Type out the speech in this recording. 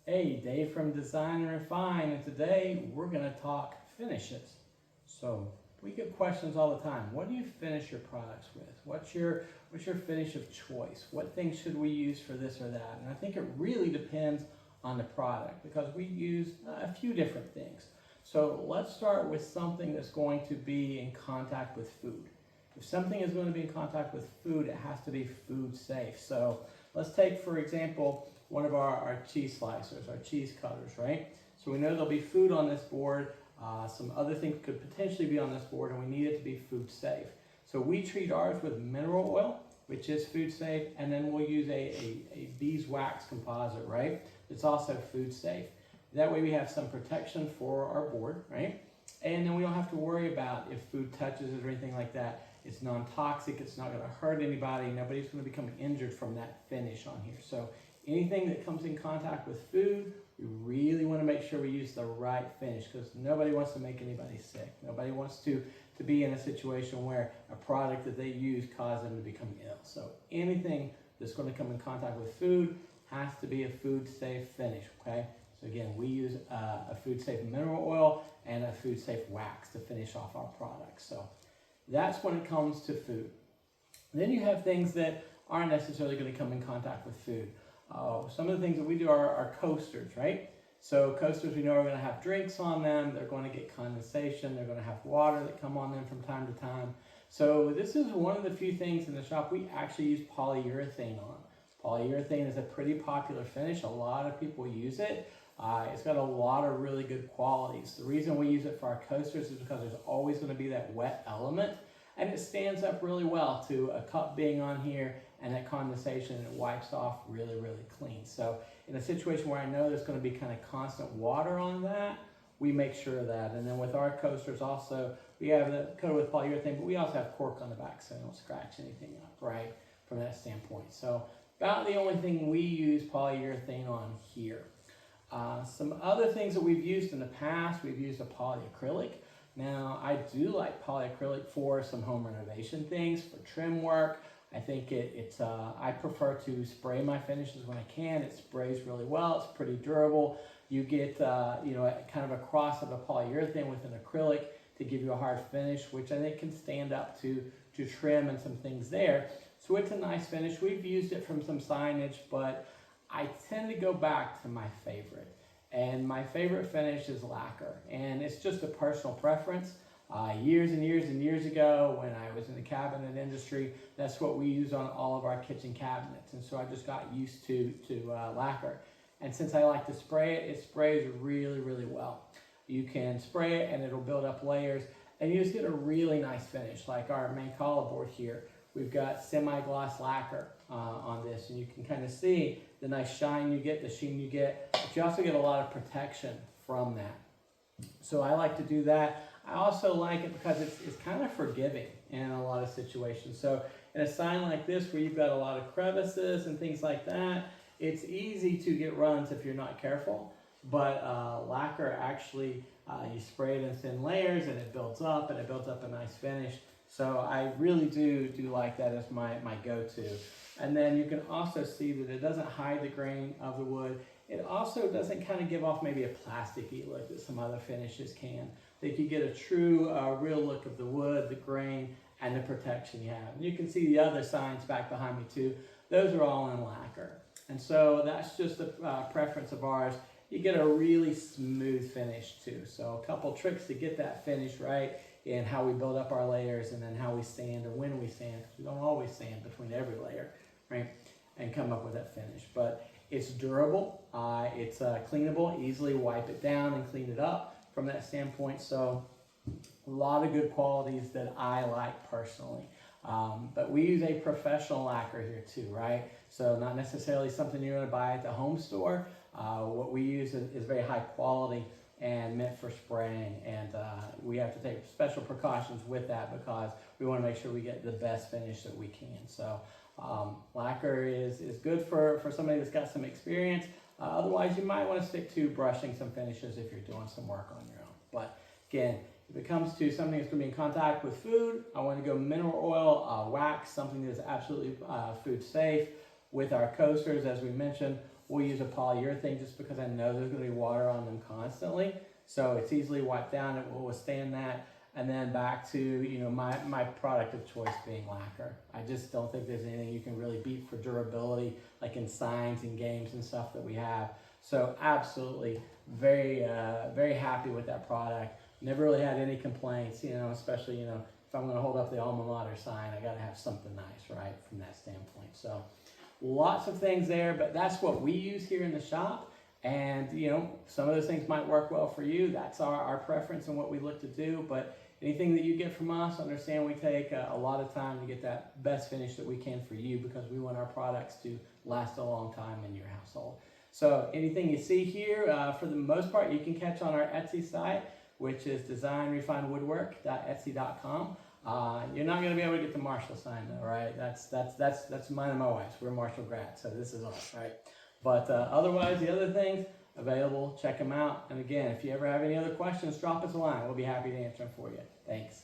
Hey, Dave from Design and Refine, and today we're going to talk finishes. So we get questions all the time. What do you finish your products with? What's your finish of choice? What things should we use for this or that? And I think it really depends on the product because we use a few different things. So let's start with something that's going to be in contact with food. If something is going to be in contact with food, it has to be food safe. So let's take, for example, one of our cheese slicers, our cheese cutters, right? So we know there'll be food on this board. Some other things could potentially be on this board, and we need it to be food safe. So we treat ours with mineral oil, which is food safe, and then we'll use a beeswax composite, right? It's also food safe. That way we have some protection for our board, right? And then we don't have to worry about if food touches it or anything like that. It's non-toxic, it's not gonna hurt anybody, nobody's gonna become injured from that finish on here. So anything that comes in contact with food, we really want to make sure we use the right finish because nobody wants to make anybody sick. Nobody wants to be in a situation where a product that they use causes them to become ill. So anything that's going to come in contact with food has to be a food safe finish, okay? So again, we use a food safe mineral oil and a food safe wax to finish off our products. So that's when it comes to food. Then you have things that aren't necessarily going to come in contact with food. Some of the things that we do are coasters, right? So coasters we know are going to have drinks on them, they're going to get condensation, they're going to have water that come on them from time to time. So this is one of the few things in the shop we actually use polyurethane on. Polyurethane is a pretty popular finish, a lot of people use it. It's got a lot of really good qualities. The reason we use it for our coasters is because there's always going to be that wet element, and it stands up really well to a cup being on here and that condensation, and it wipes off really, really clean. So in a situation where I know there's going to be kind of constant water on that, we make sure of that. And then with our coasters also, we have it coated with polyurethane, but we also have cork on the back so they don't scratch anything up, right, from that standpoint. So about the only thing we use polyurethane on here. Some other things that we've used in the past, we've used a polyacrylic. Now, I do like polyacrylic for some home renovation things, for trim work. I think I prefer to spray my finishes when I can. It sprays really well. It's pretty durable. You get, kind of a cross of a polyurethane with an acrylic to give you a hard finish, which I think can stand up to trim and some things there. So it's a nice finish. We've used it from some signage, but I tend to go back to my favorite. And my favorite finish is lacquer. And it's just a personal preference. Years and years and years ago when I was in the cabinet industry, that's what we used on all of our kitchen cabinets. And so I just got used to lacquer. And since I like to spray it, it sprays really, really well. You can spray it and it'll build up layers and you just get a really nice finish. Like our Mancala board here, we've got semi-gloss lacquer on this, and you can kind of see the nice shine you get, the sheen you get, but you also get a lot of protection from that. So I like to do that. I also like it because it's kind of forgiving in a lot of situations. So in a sign like this where you've got a lot of crevices and things like that, it's easy to get runs if you're not careful. But lacquer actually, you spray it in thin layers and it builds up and it builds up a nice finish. So I really do like that as my go-to. And then you can also see that it doesn't hide the grain of the wood. It also doesn't kind of give off maybe a plasticky look that some other finishes can. That you get a true, real look of the wood, the grain, and the protection you have. And you can see the other signs back behind me too. Those are all in lacquer. And so that's just a preference of ours. You get a really smooth finish too. So a couple tricks to get that finish right in how we build up our layers and then how we sand or when we sand, because we don't always sand between every layer, right? And come up with that finish. But it's durable, it's cleanable, easily wipe it down and clean it up from that standpoint. So a lot of good qualities that I like personally. But we use a professional lacquer here too, right? So not necessarily something you're gonna buy at the home store. What we use is very high quality and meant for spraying, and we have to take special precautions with that because we want to make sure we get the best finish that we can. So lacquer is good for somebody that's got some experience. Otherwise, you might want to stick to brushing some finishes if you're doing some work on your own. But again, if it comes to something that's going to be in contact with food, I want to go mineral oil, wax, something that's absolutely food safe. With our coasters, as we mentioned, we'll use a polyurethane just because I know there's going to be water on them constantly. So it's easily wiped down, it will withstand that. And then back to, you know, my product of choice being lacquer. I just don't think there's anything you can really beat for durability, like in signs and games and stuff that we have. So absolutely very, very happy with that product. Never really had any complaints, you know, especially, you know, if I'm going to hold up the alma mater sign, I got to have something nice, right, from that standpoint. So lots of things there, but that's what we use here in the shop. And, you know, some of those things might work well for you. That's our preference and what we look to do. But anything that you get from us, understand we take a lot of time to get that best finish that we can for you, because we want our products to last a long time in your household. So anything you see here, for the most part, you can catch on our Etsy site, which is designrefinedwoodwork.etsy.com. You're not going to be able to get the Marshall sign though, right? That's mine and my wife's. We're Marshall grads, so this is us, right? But otherwise, the other things available, check them out. And again, if you ever have any other questions, drop us a line. We'll be happy to answer them for you. Thanks.